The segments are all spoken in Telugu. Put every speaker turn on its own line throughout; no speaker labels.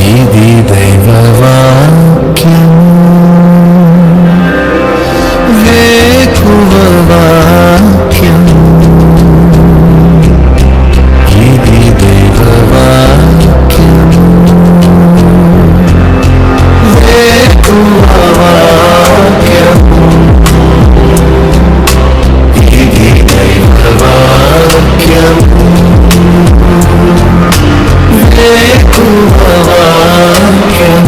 ఇది దైవవాక్యం వేకువవాక్యం ఇది దైవవాక్యం వేకువవాక్యం ఇది దైవవాక్యం వేకువవాక్యం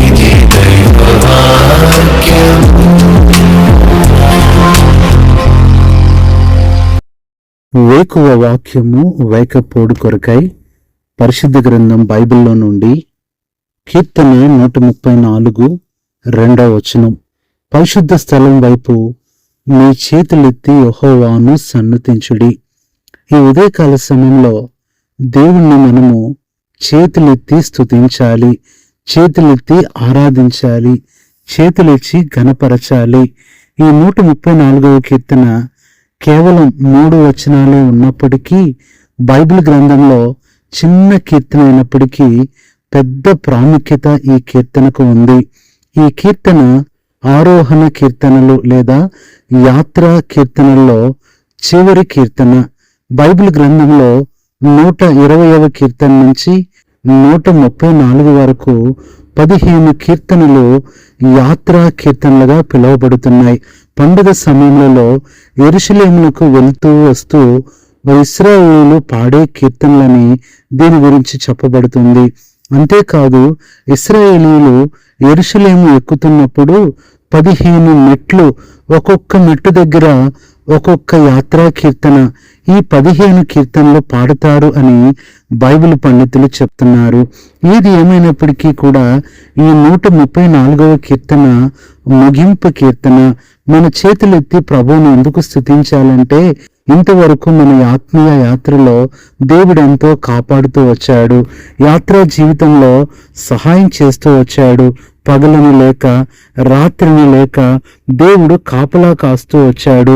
ఇది దైవవాక్యం.
వేకువ వాక్యము వేకపోడు కొరకై పరిశుద్ధ గ్రంథం బైబిల్లో నుండి కీర్తన 134 2వ వచనం. పరిశుద్ధ స్థలం వైపు మీ చేతులెత్తి యెహోవాను సన్నతించుడి. ఈ ఉదయకాల సమయంలో దేవుణ్ణి మనము చేతులెత్తి స్తుతించాలి, చేతులెత్తి ఆరాధించాలి, చేతులెచ్చి ఘనపరచాలి. ఈ 134వ కీర్తన కేవలం 3 వచనాలే ఉన్నప్పటికీ బైబిల్ గ్రంథంలో చిన్న కీర్తన అయినప్పటికీ పెద్ద ప్రాముఖ్యత ఈ కీర్తనకు ఉంది. ఈ కీర్తన ఆరోహణ కీర్తనలు లేదా యాత్రా కీర్తనల్లో చివరి కీర్తన. బైబిల్ గ్రంథంలో 120వ కీర్తన నుంచి 134 వరకు 15 కీర్తనలు యాత్రా కీర్తనలుగా పిలువబడుతున్నాయి. పండుగ సమయంలో యెరూషలేమునకు వెళ్తూ వస్తూ ఇశ్రాయేలీయులు పాడే కీర్తనలని దీని గురించి చెప్పబడుతుంది. అంతేకాదు ఇశ్రాయేలీయులు యెరూషలేము ఎక్కుతున్నప్పుడు 15 మెట్లు, ఒక్కొక్క మెట్టు దగ్గర ఒక్కొక్క యాత్రా కీర్తన, ఈ 15 కీర్తనలు పాడుతారు అని బైబిల్ పండితులు చెప్తున్నారు. ఏది ఏమైనప్పటికీ కూడా ఈ 134వ కీర్తన ముగింపు కీర్తన. మన చేతులెత్తి ప్రభువును ఎందుకు స్తుతించాలంటే ఇంతవరకు మన ఆత్మీయ యాత్రలో దేవుడెంతో కాపాడుతూ వచ్చాడు, యాత్రా జీవితంలో సహాయం చేస్తూ వచ్చాడు. పగలను లేక రాత్రిని లేక దేవుడు కాపలా కాస్తూ వచ్చాడు,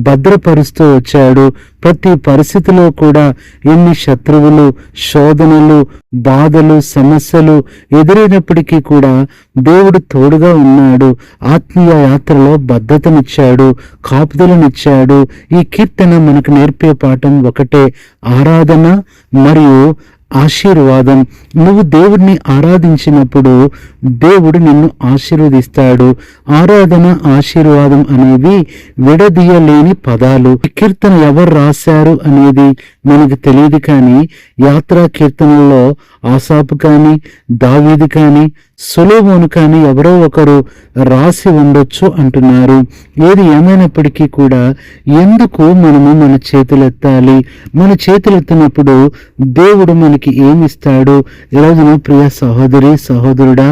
భద్రపరుస్తూ వచ్చాడు. ప్రతి పరిస్థితిలో కూడా ఎన్ని శత్రువులు, శోధనలు, బాధలు, సమస్యలు ఎదురైనప్పటికీ కూడా దేవుడు తోడుగా ఉన్నాడు. ఆత్మీయ యాత్రలో భద్రతనిచ్చాడు, కాపుదలనిచ్చాడు. ఈ కీర్తన మనకు నేర్పే పాఠం ఒకటే, ఆరాధన మరియు ఆశీర్వాదం. నువ్వు దేవుడిని ఆరాధించినప్పుడు దేవుడు నిన్ను ఆశీర్వదిస్తాడు. ఆరాధన, ఆశీర్వాదం అనేవి విడదీయలేని పదాలు. ఈ కీర్తన ఎవరు రాశారు అనేది మనకు తెలియదు, కానీ యాత్రా కీర్తనల్లో ఆసాపు కానీ, దావీదు కానీ, సొలొమోను కానీ ఎవరో ఒకరు రాసి ఉండొచ్చు అంటున్నారు. ఏది ఏమైనప్పటికీ కూడా ఎందుకు మనము మన చేతులెత్తాలి? మన చేతులెత్తినప్పుడు దేవుడు మనకి ఏమిస్తాడు? ఈరోజున ప్రియ సహోదరి, సహోదరుడా,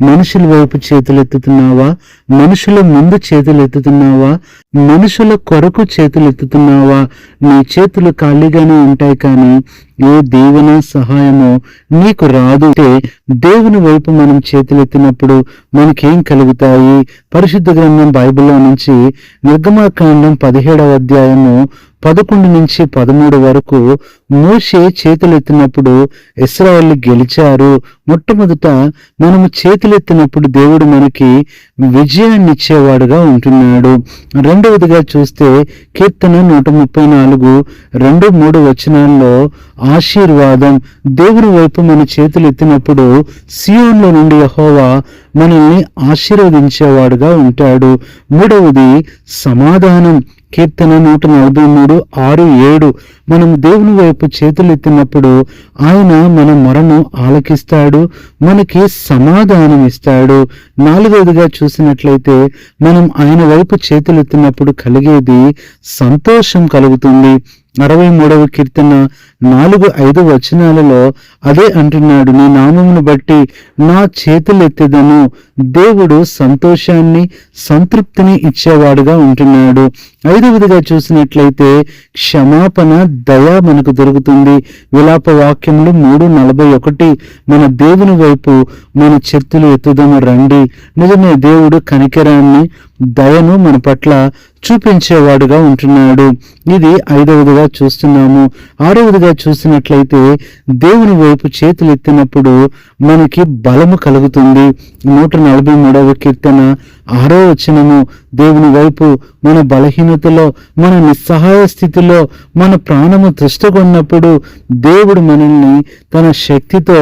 మనుషుల వైపు చేతులెత్తుతున్నావా? మనుషుల ముందు చేతులెత్తుతున్నావా? మనుషుల కొరకు చేతులెత్తుతున్నావా? నీ చేతులు ఖాళీగానే ఉంటాయి, కానీ ఏ దీవెన సహాయమో నీకు రాదు. దేవుని వైపు మనం చేతులెత్తినప్పుడు మనకేం కలుగుతాయి? పరిశుద్ధ గ్రంథం బైబిల్లో నుంచి నిర్గమకాండం 17వ అధ్యాయము 11 నుంచి 13 వరకు మోషే చేతులెత్తినప్పుడు ఇశ్రాయేలు గెలిచారు. మొట్టమొదట మనము చేతులెత్తినప్పుడు దేవుడు మనకి విజయాన్ని ఇచ్చేవాడుగా ఉంటున్నాడు. రెండవదిగా చూస్తే కీర్తన 134 2, 3 వచనాల్లో ఆశీర్వాదం. దేవుని వైపు మన చేతులెత్తినప్పుడు సియోన్లో నుండి యెహోవా మనల్ని ఆశీర్వదించేవాడుగా ఉంటాడు. మూడవది సమాధానం. కీర్తన 143 6, 7 మనం దేవుని వైపు చేతులెత్తినప్పుడు ఆయన మన మొరను ఆలకిస్తాడు, మనకి సమాధానం ఇస్తాడు. నాలుగవదిగా చూసినట్లయితే మనం ఆయన వైపు చేతులెత్తినప్పుడు కలిగేది సంతోషం కలుగుతుంది. 63వ కీర్తన 4, 5 వచనాలలో అదే అంటున్నాడు, నీ నామమును బట్టి నా చేతులెత్తెదను, దేవుడు సంతోషాన్ని, సంతృప్తిని ఇచ్చేవాడుగా ఉంటున్నాడు. 5వదిగా చూసినట్లయితే క్షమాపణ, దయ మనకు దొరుకుతుంది. విలాప వాక్యములు 3:41 మన దేవుని వైపు మన చేతులు ఎత్తుదము రండి. నిజమే, దేవుడు కనికరాన్ని, దయను మన పట్ల చూపించేవాడుగా ఉంటున్నాడు. ఇది 5వదిగా చూస్తున్నాము. 6వదిగా చూసినట్లయితే దేవుని వైపు చేతులు ఎత్తినప్పుడు మనకి బలము కలుగుతుంది. 143వ కీర్తన 6వ వచనము, దేవుని వైపు మన బలహీనతలో, మన నిస్సహాయ స్థితిలో, మన ప్రాణము తృష్టగొన్నప్పుడు దేవుడు మనల్ని తన శక్తితో,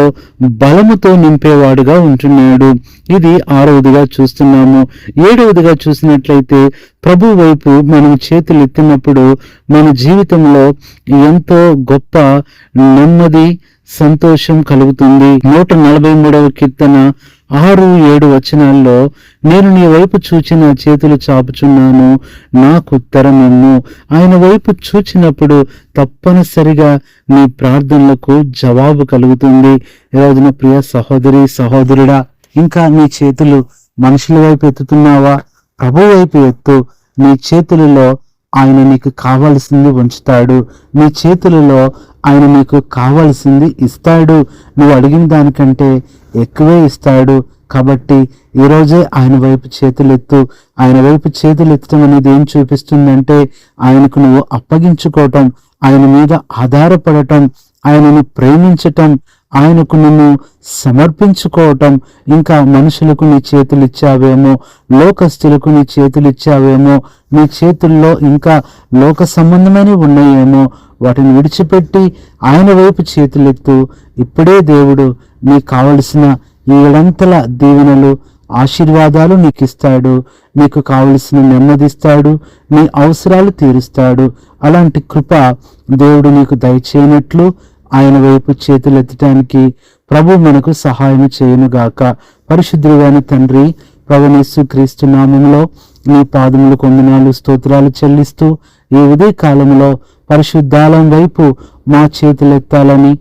బలముతో నింపేవాడుగా ఉంటున్నాడు. ఇది 6వదిగా చూస్తున్నాము. 7వదిగా చూసినట్లయితే ప్రభు వైపు మనం చేతులు ఎత్తినప్పుడు మన జీవితంలో ఎంతో గొప్ప నెమ్మది, సంతోషం కలుగుతుంది. 143వ కీర్తన 6-7 వచనాల్లో, నేను నీ వైపు చూచి నా చేతులు చాపుచున్నాను, నాకు ఉత్తరమిమ్ము. ఆయన వైపు చూచినప్పుడు తప్పనిసరిగా నీ ప్రార్థనలకు జవాబు కలుగుతుంది. ఈరోజున ప్రియ సహోదరి, సహోదరుడా, ఇంకా నీ చేతులు మనుషుల వైపు ఎత్తుతున్నావా? ప్రభు వైపు ఎత్తు. నీ చేతులలో ఆయన నీకు కావలసింది ఉంచుతాడు. నీ చేతులలో ఆయన నీకు కావలసింది ఇస్తాడు. నువ్వు అడిగిన దానికంటే ఎక్కువే ఇస్తాడు. కాబట్టి ఈరోజే ఆయన వైపు చేతులెత్తు. ఆయన వైపు చేతులు ఎత్తడం అనేది ఏం చూపిస్తుందంటే ఆయనకు నువ్వు అప్పగించుకోవటం, ఆయన మీద ఆధారపడటం, ఆయనను ప్రేమించటం, ఆయనకు నిన్ను సమర్పించుకోవటం. ఇంకా మనుషులకు నీ చేతులు ఇచ్చావేమో, లోకస్తులకు నీ చేతులు ఇచ్చావేమో, నీ చేతుల్లో ఇంకా లోక సంబంధమైనవి ఉన్నాయేమో, వాటిని విడిచిపెట్టి ఆయన వైపు చేతులెత్తు. ఇప్పుడే దేవుడు నీకు కావలసిన ఈ 7 దీవెనలు, ఆశీర్వాదాలు నీకు ఇస్తాడు. నీకు కావలసిన నెమ్మదిస్తాడు, నీ అవసరాలు తీరుస్తాడు. అలాంటి కృప దేవుడు నీకు దయచేయనట్లు ఆయన వైపు చేతులెత్తడానికి ప్రభు మనకు సహాయం చేయునుగాక. పరిశుద్ధుడైన తండ్రి, ప్రభువైన యేసుక్రీస్తు నామములో నీ పాదములకు వందనాలు, స్తోత్రాలు చెల్లిస్తూ ఈ ఉదయ కాలంలో పరిశుద్ధాలయం వైపు మా చేతులు ఎత్తాలని,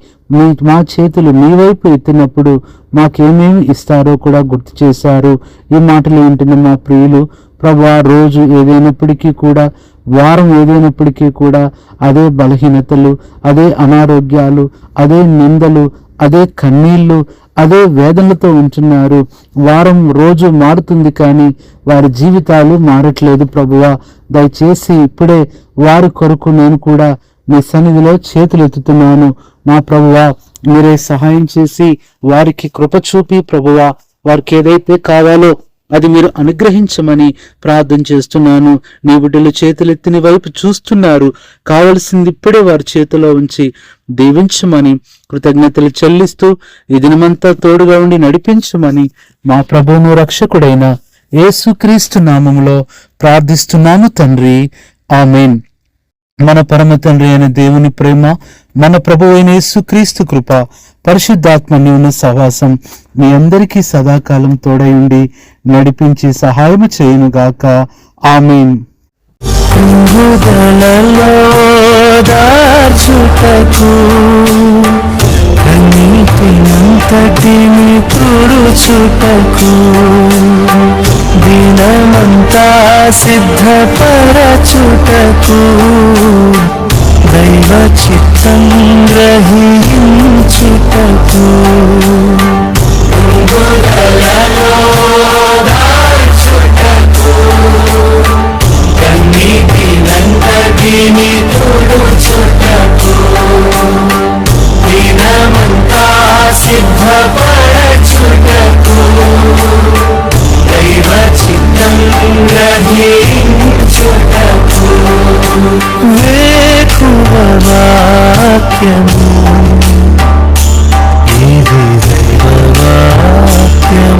మా చేతులు మీ వైపు ఎత్తినప్పుడు మాకేమేమి ఇస్తారో కూడా గుర్తు చేశారు. ఈ మాటలు వింటున్న మా ప్రియులు ప్రభువా, రోజు ఏదైనప్పటికీ కూడా, వారం ఏదైనప్పటికీ కూడా అదే బలహీనతలు, అదే అనారోగ్యాలు, అదే నిందలు, అదే కన్నీళ్లు, అదే వేదనలతో ఉంటున్నారు. వారం రోజు మారుతుంది కానీ వారి జీవితాలు మారట్లేదు. ప్రభువా, దయచేసి ఇప్పుడే వారి కొరకు నేను కూడా మీ సన్నిధిలో చేతులు ఎత్తుతున్నాను. మా ప్రభువా, మీరే సహాయం చేసి వారికి కృప చూపి ప్రభువా, వారికి ఏదైతే కావాలో అది మీరు అనుగ్రహించమని ప్రార్థన చేస్తున్నాను. నీ బిడ్డలు చేతులెత్తిన వైపు చూస్తున్నారు. కావలసింది ఇప్పుడే వారి చేతిలో ఉంచి దీవించమని కృతజ్ఞతలు చెల్లిస్తూ ఈ దినమంతా తోడుగా ఉండి నడిపించమని మా ప్రభువును రక్షకుడైన యేసుక్రీస్తు నామములో ప్రార్థిస్తున్నాము తండ్రి. ఆమేన్. మన పరమ తండ్రి అయిన దేవుని ప్రేమ, మన ప్రభువు అయిన యేసుక్రీస్తు కృప, పరిశుద్ధాత్మ అన్యోన్య సహవాసం మీ అందరికీ సదాకాలం తోడై ఉండి నడిపించి సహాయం చేయునుగాక. ఆమేన్.
ప్రభుదలలో దాచుటకు, కన్నీటినంతటిని తుడుచుటకు, దినమంతా సిద్ధపరచుటకు, దైవ చిత్తం గ్రహించుటకు, ప్రభుదలలో దాచుటకు, కన్నీటినంతటిని తుడుచుటకు, దినమంతా సిద్ధపరచుటకు, దైవ చిత్తం గ్రహించుటకు, వేకువ వాక్యము, ఇది దైవ వాక్యము.